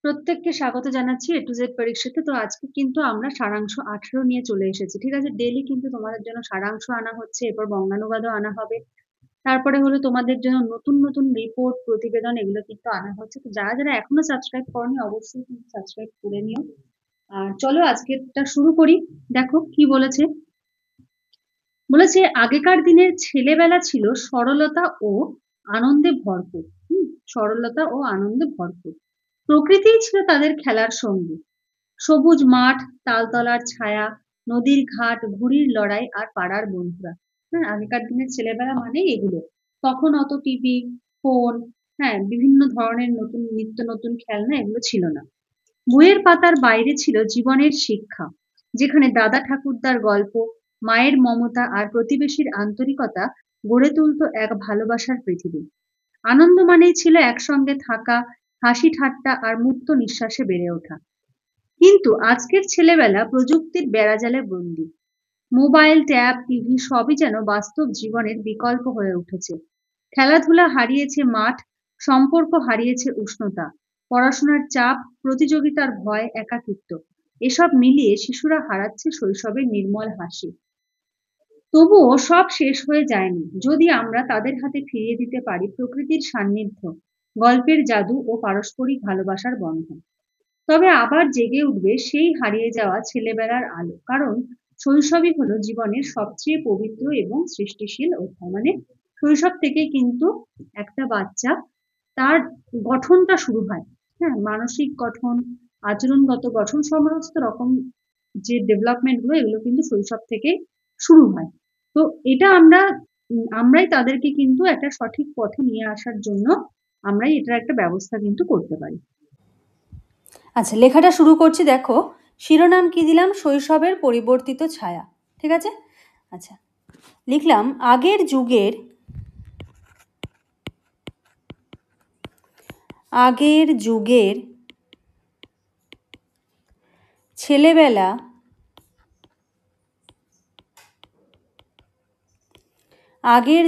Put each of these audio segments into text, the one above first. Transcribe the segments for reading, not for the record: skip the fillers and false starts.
প্রত্যেককে স্বাগত জানাচ্ছি A to Z পরীক্ষাতে। তো আজকে কিন্তু আমরা সারাংশ 18 নিয়ে চলে এসেছি। ঠিক আছে? ডেইলি কিন্তু তোমাদের জন্য সারাংশ আনা হচ্ছে, এরপর বঙ্গানুবাদও আনা হবে। তারপরে হলো তোমাদের জন্য নতুন নতুন রিপোর্ট, প্রতিবেদন এগুলো কিন্তু আনা হচ্ছে। তো যারা যারা এখনো সাবস্ক্রাইব করনি অবশ্যই কিন্তু সাবস্ক্রাইব করে নিও। আর চলো আজকেরটা শুরু করি। দেখো কি বলেছে। বলেছে আগেকার দিনের ছেলেবেলা ছিল সরলতা ও আনন্দে ভরপুর। সরলতা ও আনন্দে ভরপুর। প্রকৃতিই ছিল তাদের খেলার সঙ্গী। সবুজ মাঠ, তালতলার ছায়া, নদীর ঘাট, ঘুড়ির লড়াই আর পাড়ার বন্ধুরা। হ্যাঁ, আগেকার দিনের ছেলেবেলা মানেই এগুলো। তখন অত টিভি, ফোন, হ্যাঁ, বিভিন্ন ধরনের নতুন নিত্য নতুন খেলনা এগুলো ছিল না। বইয়ের পাতার বাইরে ছিল জীবনের শিক্ষা, যেখানে দাদা ঠাকুরদার গল্প, মায়ের মমতা আর প্রতিবেশীর আন্তরিকতা গড়ে তুলত এক ভালোবাসার পৃথিবী। আনন্দ মানেই ছিল একসঙ্গে থাকা, হাসি ঠাট্টা আর মুক্ত নিঃশ্বাসে বেড়ে ওঠা। কিন্তু আজকের ছেলেবেলা প্রযুক্তির বেড়াজালে বন্দী। মোবাইল, ট্যাব, টিভি সবই যেন বাস্তব জীবনের বিকল্প হয়ে উঠেছে। খেলাধুলা হারিয়েছে মাঠ, সম্পর্ক হারিয়েছে উষ্ণতা, পড়াশোনার চাপ, প্রতিযোগিতার ভয়, একাকিত্ব এসব মিলিয়ে শিশুরা হারাচ্ছে শৈশবের নির্মল হাসি। তবুও সব শেষ হয়ে যায়নি যদি আমরা তাদের হাতে ফিরিয়ে দিতে পারি প্রকৃতির সান্নিধ্য, গল্পের জাদু ও পারস্পরিক ভালোবাসার বন্ধন। তবে আবার জেগে উঠবে সেই হারিয়ে যাওয়া ছেলেবেলার আলো, কারণ শৈশবই হলো জীবনের সবচেয়ে পবিত্র এবং সৃষ্টিশীল অধ্যায়। মানে শৈশব থেকে কিন্তু একটা বাচ্চা তার গঠনটা শুরু হয়। হ্যাঁ, মানসিক গঠন, আচরণগত গঠন, সমস্ত রকম যে ডেভেলপমেন্ট গুলো এগুলো কিন্তু শৈশব থেকে শুরু হয়। তো এটা আমরাই তাদেরকে কিন্তু একটা সঠিক পথে নিয়ে আসার জন্য আমরাই এটার একটা ব্যবস্থা কিন্তু করতে পারি। আচ্ছা, লেখাটা শুরু করছি। দেখো শিরোনাম কি দিলাম, শৈশবের পরিবর্তিত ছায়া। ঠিক আছে? আচ্ছা, লিখলাম আগের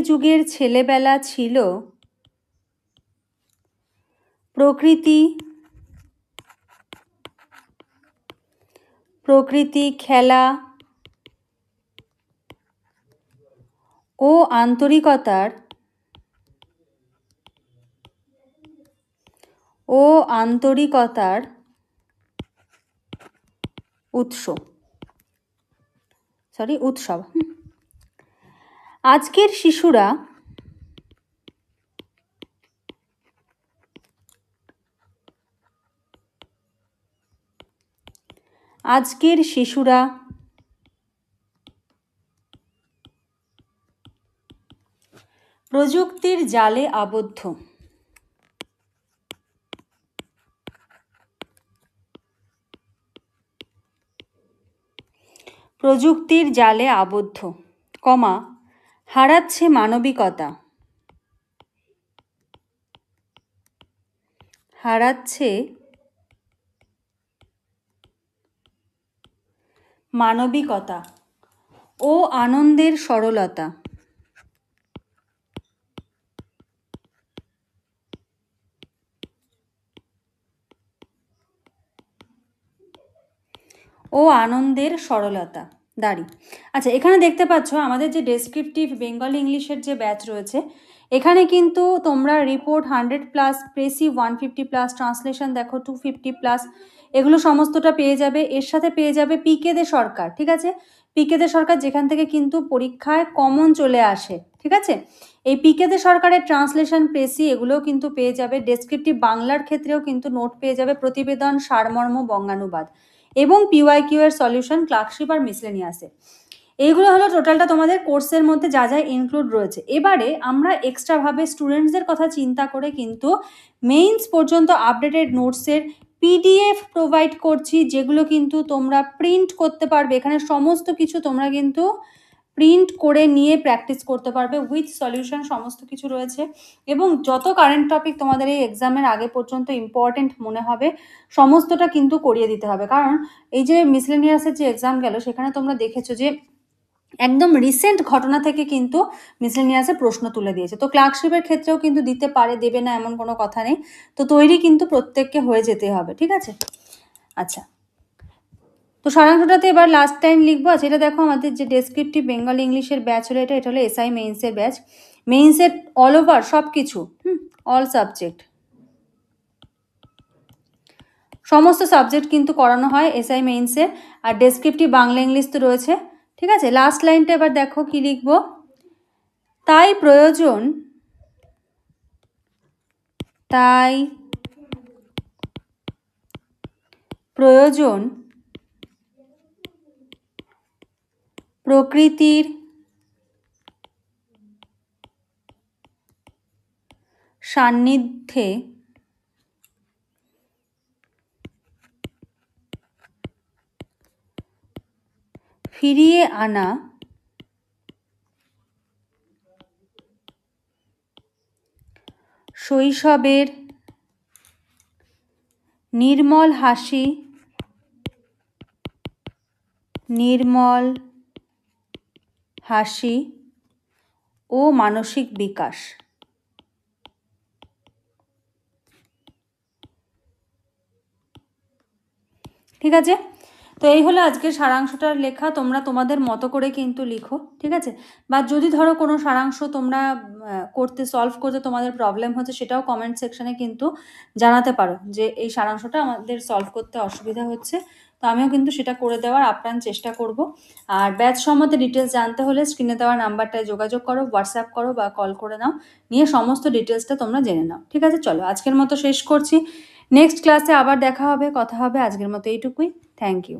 যুগের ছেলেবেলা ছিল প্রকৃতি, খেলা ও আন্তরিকতার উৎসব। আজকের শিশুরা প্রযুক্তির জালে আবদ্ধ। হারাচ্ছে মানবিকতা ও আনন্দের সরলতা। দাঁড়ি। আচ্ছা, এখানে দেখতে পাচ্ছ আমাদের যে ডেসক্রিপটিভ বেঙ্গলি ইংলিশের যে ব্যাচ রয়েছে, এখানে কিন্তু তোমরা রিপোর্ট 100+, প্রেসি 150+, ট্রান্সলেশন দেখো 250+, এগুলো সমস্তটা পেয়ে যাবে। এর সাথে পেয়ে যাবে পিকে দে সরকার। ঠিক আছে? পিকে দে সরকার যেখান থেকে কিন্তু পরীক্ষায় কমন চলে আসে। ঠিক আছে? এই পিকে দে সরকারের ট্রান্সলেশন, প্রেসি এগুলোও কিন্তু পেয়ে যাবে। ডেসক্রিপটিভ বাংলার ক্ষেত্রেও কিন্তু নোট পেয়ে যাবে, প্রতিবেদন, সারমর্ম, বঙ্গানুবাদ এবং পিওয়াইকিউ এর সলিউশন, ক্লার্কশিপ আর মিসলেনিয়াসে। এইগুলো হলো টোটালটা তোমাদের কোর্সের মধ্যে যা যা ইনক্লুড রয়েছে। এবারে আমরা এক্সট্রাভাবে স্টুডেন্টসদের কথা চিন্তা করে কিন্তু মেইনস পর্যন্ত আপডেটেড নোটসের পিডিএফ প্রোভাইড করছি, যেগুলো কিন্তু তোমরা প্রিন্ট করতে পারবে। এখানে সমস্ত কিছু তোমরা কিন্তু প্রিন্ট করে নিয়ে প্র্যাকটিস করতে পারবে, উইথ সলিউশন সমস্ত কিছু রয়েছে। এবং যত কারেন্ট টপিক তোমাদের এই এক্সামের আগে পর্যন্ত ইম্পর্টেন্ট মনে হবে সমস্তটা কিন্তু করিয়ে দিতে হবে। কারণ এই যে মিসলেনিয়াসের যে এক্সাম গেল, সেখানে তোমরা দেখেছো যে একদম রিসেন্ট ঘটনা থেকে কিন্তু মিসেলেনিয়াসে প্রশ্ন তুলে দিয়েছে। তো ক্লার্কশিপের ক্ষেত্রেও কিন্তু দিতে পারে, দেবে না এমন কোনো কথা নেই। তো তৈরি কিন্তু প্রত্যেককে হয়ে যেতে হবে, ঠিক আছে? আচ্ছা, তো সারাংশটাতে এবার লাস্ট টাইম লিখবো। আচ্ছা, এটা দেখো আমাদের যে ডেসক্রিপটিভ বেঙ্গলি ইংলিশের ব্যাচ হলো এটা হলো এসআই মেইনসের ব্যাচ। মেইনসের অল ওভার সব কিছু, অল সাবজেক্ট, সমস্ত সাবজেক্ট কিন্তু করানো হয় এসআই মেইনসের। আর ডেসক্রিপটিভ বাংলা ইংলিশ তো রয়েছে, ঠিক আছে? লাস্ট লাইনটা এবার দেখো কি লিখবো। তাই প্রয়োজন প্রকৃতির সান্নিধ্যে ফিরিয়ে আনা শৈশবের নির্মল হাসি ও মানসিক বিকাশ। ঠিক আছে? তো এই হলো আজকের সারাংশটার লেখা। তোমরা তোমাদের মতো করে কিন্তু লিখো, ঠিক আছে? বা যদি ধরো কোনো সারাংশ তোমরা সলভ করতে তোমাদের প্রবলেম হচ্ছে, সেটাও কমেন্ট সেকশনে কিন্তু জানাতে পারো যে এই সারাংশটা আমাদের সলভ করতে অসুবিধা হচ্ছে। তো আমিও কিন্তু সেটা করে দেওয়ার আপ্রাণ চেষ্টা করব। আর ব্যাচ সম্বন্ধে ডিটেলস জানতে হলে স্ক্রিনে দেওয়া নাম্বারটায় যোগাযোগ করো, হোয়াটসঅ্যাপ করো বা কল করে নাও, নিয়ে সমস্ত ডিটেলসটা তোমরা জেনে নাও, ঠিক আছে? চলো আজকের মতো শেষ করছি। নেক্সট ক্লাসে আবার দেখা হবে, কথা হবে। আজকের মতো এইটুকুই। Thank you.